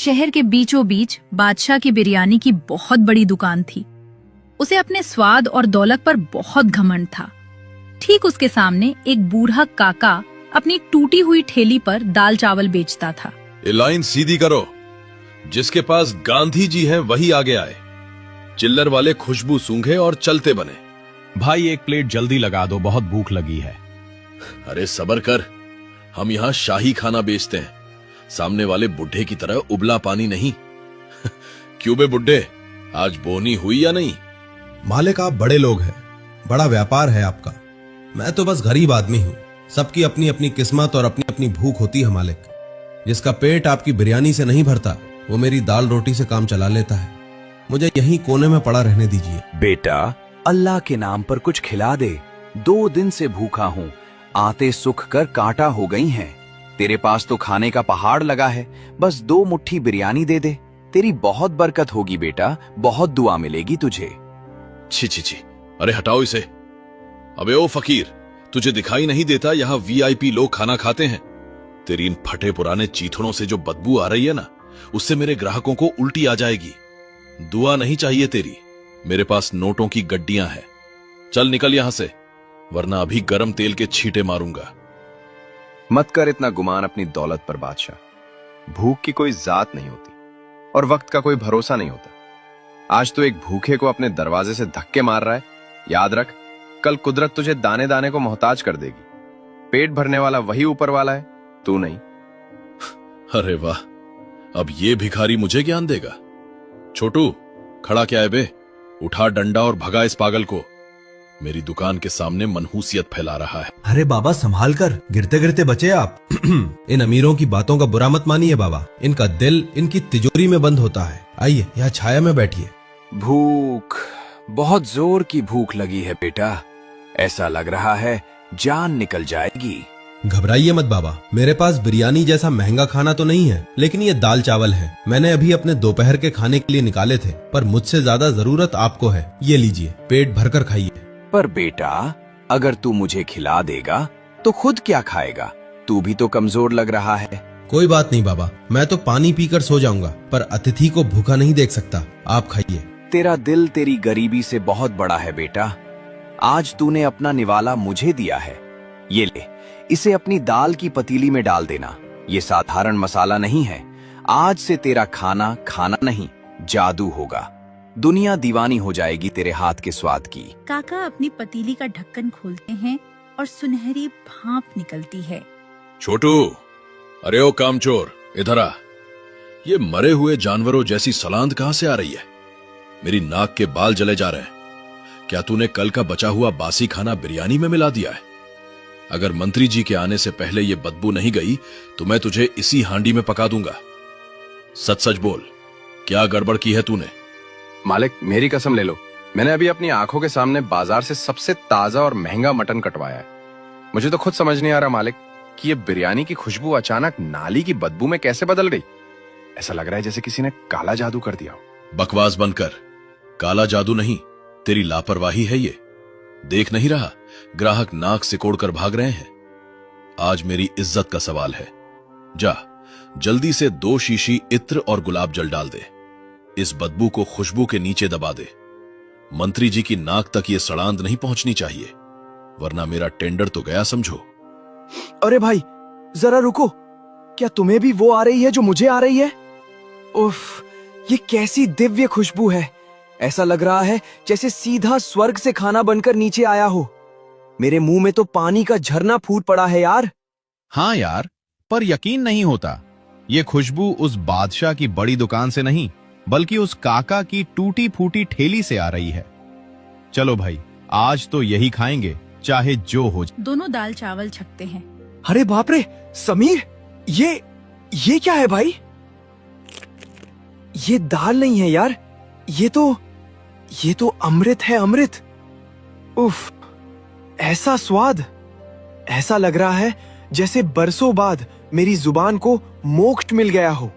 शहर के बीचों बीच बादशाह की बिरयानी की बहुत बड़ी दुकान थी। उसे अपने स्वाद और दौलत पर बहुत घमंड था। ठीक उसके सामने एक बूढ़ा काका अपनी टूटी हुई ठेली पर दाल चावल बेचता था। ये लाइन सीधी करो, जिसके पास गांधी जी हैं वही आगे आए। चिल्लर वाले खुशबू सूंघे और चलते बने। भाई एक प्लेट जल्दी लगा दो, बहुत भूख लगी है। अरे सबर कर, हम यहाँ शाही खाना बेचते हैं, सामने वाले बुढ़े की तरह उबला पानी नहीं। क्यों बे बुढ़े, आज बोनी हुई या नहीं? मालिक आप बड़े लोग हैं, बड़ा व्यापार है आपका। मैं तो बस गरीब आदमी हूँ। सबकी अपनी अपनी किस्मत और अपनी अपनी भूख होती है मालिक। जिसका पेट आपकी बिरयानी से नहीं भरता वो मेरी दाल रोटी से काम चला लेता है। मुझे यहीं कोने में पड़ा रहने दीजिए। बेटा, अल्लाह के नाम पर कुछ खिला दे। 2 दिन से भूखा हूँ, आते सुख कर कांटा हो गई हैं। तेरे पास तो खाने का पहाड़ लगा है, बस 2 मुट्ठी बिरयानी दे दे। तेरी बहुत बरकत होगी बेटा, बहुत दुआ मिलेगी तुझे। छी छी छी, अरे हटाओ इसे। अबे ओ फकीर, तुझे दिखाई नहीं देता यहाँ वीआईपी लोग खाना खाते हैं? तेरी इन फटे पुराने चीथड़ों से जो बदबू आ रही है ना, उससे मेरे ग्राहकों को उल्टी आ जाएगी। दुआ नहीं चाहिए तेरी, मेरे पास नोटों की गड्डियां हैं। चल निकल यहां से, वरना अभी गरम तेल के छींटे मारूंगा। मत कर इतना गुमान अपनी दौलत पर बादशाह। भूख की कोई जात नहीं होती और वक्त का कोई भरोसा नहीं होता। आज तो एक भूखे को अपने दरवाजे से धक्के मार रहा है। याद रख, कल कुदरत तुझे दाने दाने को मोहताज कर देगी। पेट भरने वाला वही ऊपर वाला है, तू नहीं। अरे वाह, अब ये भिखारी मुझे ज्ञान देगा। छोटू, खड़ा क्या है बे? उठा डंडा और भगा इस पागल को। मेरी दुकान के सामने मनहूसियत फैला रहा है। अरे बाबा संभाल कर, गिरते गिरते बचे आप। इन अमीरों की बातों का बुरा मत मानिए बाबा, इनका दिल इनकी तिजोरी में बंद होता है। आइए यहाँ छाया में बैठिए। भूख, बहुत जोर की भूख लगी है बेटा। ऐसा लग रहा है जान निकल जाएगी। घबराइए मत बाबा, मेरे पास बिरयानी जैसा महंगा खाना तो नहीं है, लेकिन ये दाल चावल है। मैंने अभी अपने दोपहर के खाने के लिए निकाले थे, पर मुझसे ज्यादा जरूरत आपको है। ये लीजिए, पेट भरकर खाइए। पर बेटा, अगर तू मुझे खिला देगा तो खुद क्या खाएगा? तू भी तो कमजोर लग रहा है। कोई बात नहीं बाबा, मैं तो पानी पीकर सो जाऊंगा, पर अतिथि को भूखा नहीं देख सकता। आप खाइए। तेरा दिल तेरी गरीबी से बहुत बड़ा है बेटा। आज तूने अपना निवाला मुझे दिया है। ये ले, इसे अपनी दाल की पतीली में डाल देना। ये साधारण मसाला नहीं है। आज से तेरा खाना खाना नहीं, जादू होगा। दुनिया दीवानी हो जाएगी तेरे हाथ के स्वाद की। काका अपनी पतीली का ढक्कन खोलते हैं और सुनहरी भाप निकलती है। छोटू, अरे ओ कामचोर, इधर आ। ये मरे हुए जानवरों जैसी सलांद कहां से आ रही है? मेरी नाक के बाल जले जा रहे हैं। क्या तूने कल का बचा हुआ बासी खाना बिरयानी में मिला दिया है? अगर मंत्री जी के आने से पहले ये बदबू नहीं गई तो मैं तुझे इसी हांडी में पका दूंगा। सच सच बोल, क्या गड़बड़ की है तूने? मालिक, मेरी कसम ले लो, मैंने अभी अपनी आंखों के सामने बाजार से सबसे ताजा और महंगा मटन कटवाया है। मुझे तो खुद समझ नहीं आ रहा मालिक कि ये बिरयानी की खुशबू अचानक नाली की बदबू में कैसे बदल गई। ऐसा लग रहा है जैसे किसी ने काला जादू कर दिया हो। बकवास बंद कर। काला जादू नहीं, तेरी लापरवाही है ये। देख नहीं रहा, ग्राहक नाक सिकोड़कर भाग रहे हैं। आज मेरी इज्जत का सवाल है। जा, जल्दी से 2 शीशी इत्र और गुलाब जल डाल दे। इस बदबू को खुशबू के नीचे दबा दे। मंत्री जी की नाक तक ये सड़ांध नहीं पहुंचनी चाहिए, वरना मेरा टेंडर तो गया समझो। अरे भाई, जरा रुको। क्या तुम्हें भी वो आ रही है जो मुझे आ रही है? उफ, ये कैसी दिव्य खुशबू है। ऐसा लग रहा है जैसे सीधा स्वर्ग से खाना बनकर नीचे आया हो। मेरे मुंह में तो पानी का झरना फूट पड़ा है यार। हाँ यार, पर यकीन नहीं होता। ये खुशबू उस बादशाह की बड़ी दुकान से नहीं, बल्कि उस काका की टूटी फूटी ठेली से आ रही है। चलो भाई, आज तो यही खाएंगे, चाहे जो हो जाए। दोनों दाल चावल छकते हैं। अरे बाप रे समीर, ये क्या है भाई? ये दाल नहीं है यार, ये तो अमृत है, अमृत। उफ, ऐसा स्वाद। ऐसा लग रहा है जैसे बरसों बाद मेरी जुबान को मोक्ष मिल गया हो।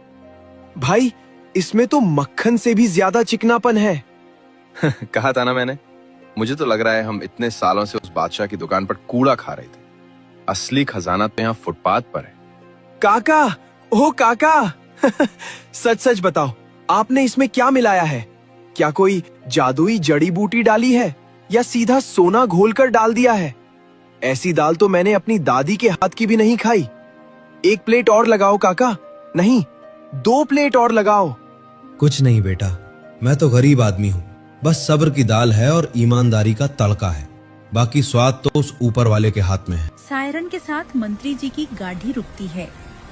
भाई, इसमें तो मक्खन से भी ज्यादा चिकनापन है। कहा था ना मैंने, मुझे तो लग रहा है हम इतने सालों से उस बादशाह की दुकान पर कूड़ा खा रहे थे। असली खजाना तो यहाँ फुटपाथ पर है। काका, ओ काका। सच सच बताओ, आपने इसमें क्या मिलाया है? क्या कोई जादुई जड़ी बूटी डाली है या सीधा सोना घोलकर डाल दिया है? ऐसी दाल तो मैंने अपनी दादी के हाथ की भी नहीं खाई। एक प्लेट और लगाओ काका, नहीं 2 प्लेट और लगाओ। कुछ नहीं बेटा, मैं तो गरीब आदमी हूँ। बस सब्र की दाल है और ईमानदारी का तड़का है। बाकी स्वाद तो उस ऊपर वाले के हाथ में है। सायरन के साथ मंत्री जी की गाड़ी रुकती है।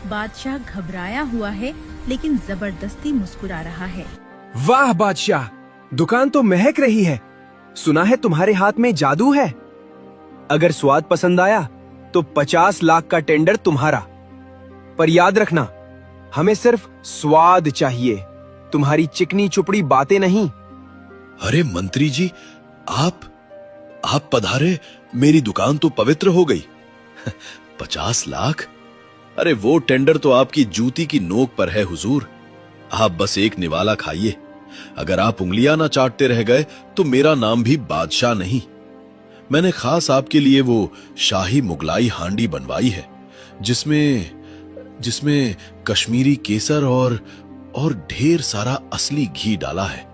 बादशाह घबराया हुआ है लेकिन जबरदस्ती मुस्कुरा रहा है। वाह बादशाह, दुकान तो महक रही है। सुना है तुम्हारे हाथ में जादू है। अगर स्वाद पसंद आया तो 50 लाख का टेंडर तुम्हारा। पर याद रखना, हमें सिर्फ स्वाद चाहिए, तुम्हारी चिकनी चुपड़ी बातें नहीं। अरे मंत्री जी, आप पधारे, मेरी दुकान तो पवित्र हो गई। 50 लाख? अरे वो टेंडर तो आपकी जूती की नोक पर है हुजूर। आप बस एक निवाला खाइए। अगर आप उंगलियां ना चाटते रह गए तो मेरा नाम भी बादशाह नहीं। मैंने खास आपके लिए वो शाही मुगलाई हांडी बनवाई है जिसमें कश्मीरी केसर और ढेर सारा असली घी डाला है।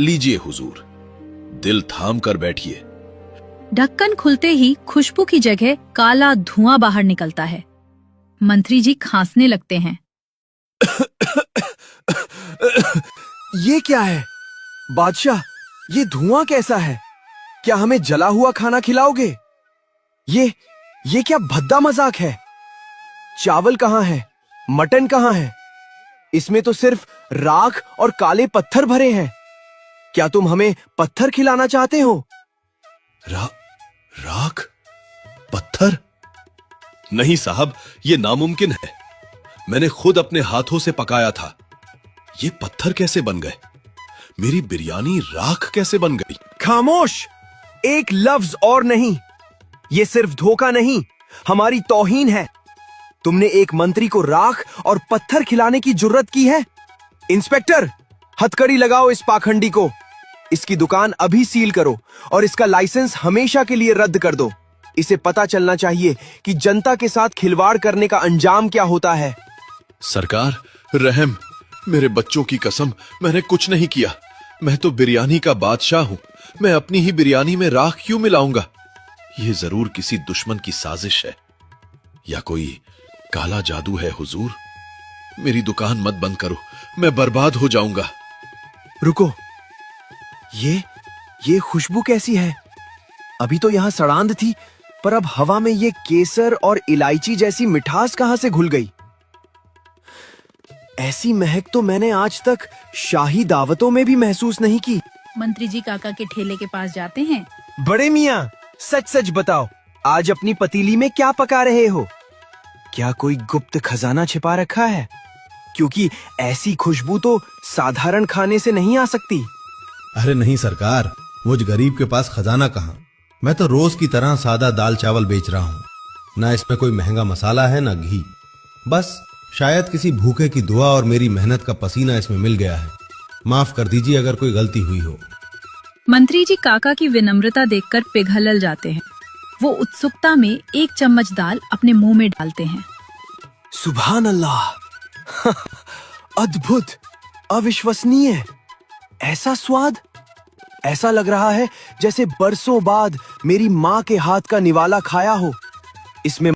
लीजिए हुजूर, दिल थाम कर बैठिए। ढक्कन खुलते ही खुशबू की जगह काला धुआं बाहर निकलता है। मंत्री जी खांसने लगते हैं। ये क्या है बादशाह? ये धुआं कैसा है? क्या हमें जला हुआ खाना खिलाओगे? ये क्या भद्दा मजाक है? चावल कहाँ है? मटन कहाँ है? इसमें तो सिर्फ राख और काले पत्थर भरे हैं। क्या तुम हमें पत्थर खिलाना चाहते हो? राख? पत्थर? नहीं साहब, ये नामुमकिन है। मैंने खुद अपने हाथों से पकाया था। ये पत्थर कैसे बन गए? मेरी बिरयानी राख कैसे बन गई? खामोश! एक लफ्ज और नहीं। ये सिर्फ धोखा नहीं, हमारी तौहीन है। तुमने एक मंत्री को राख और पत्थर खिलाने की जुर्रत की है। इंस्पेक्टर, हथकड़ी लगाओ इस पाखंडी को। इसकी दुकान अभी सील करो और इसका लाइसेंस हमेशा के लिए रद्द कर दो। इसे पता चलना चाहिए कि जनता के साथ खिलवाड़ करने का अंजाम क्या होता है। सरकार, रहम, मेरे बच्चों की कसम, मैंने कुछ नहीं किया। मैं तो बिरयानी का बादशाह हूं। मैं अपनी ही बिरयानी में राख क्यों मिलाऊंगा? ये जरूर किसी दुश्मन की साजिश है या कोई काला जादू है हुजूर। मेरी दुकान मत बंद करो, मैं बर्बाद हो जाऊंगा। रुको, ये खुशबू कैसी है? अभी तो यहां सड़ांध थी, पर अब हवा में ये केसर और इलायची जैसी मिठास कहां से घुल गई? ऐसी महक तो मैंने आज तक शाही दावतों में भी महसूस नहीं की। मंत्री जी काका के ठेले के पास जाते हैं। बड़े मियां, सच सच बताओ, आज अपनी पतीली में क्या पका रहे हो? क्या कोई गुप्त खजाना छिपा रखा है? क्योंकि ऐसी खुशबू तो साधारण खाने से नहीं आ सकती। अरे नहीं सरकार, मुझ गरीब के पास खजाना कहाँ। मैं तो रोज की तरह सादा दाल चावल बेच रहा हूँ। ना इसमें कोई महंगा मसाला है ना घी। बस शायद किसी भूखे की दुआ और मेरी मेहनत का पसीना इसमें मिल गया है। माफ कर दीजिए अगर कोई गलती हुई हो। मंत्री जी काका की विनम्रता देखकर पिघल जाते हैं। वो उत्सुकता में एक चम्मच दाल अपने मुंह में डालते हैं। सुभान अल्लाह! अद्भुत, अविश्वसनीय। ऐसा स्वाद! ऐसा लग रहा है जैसे बरसों बाद मेरी माँ के हाथ का निवाला खाया हो। इसमें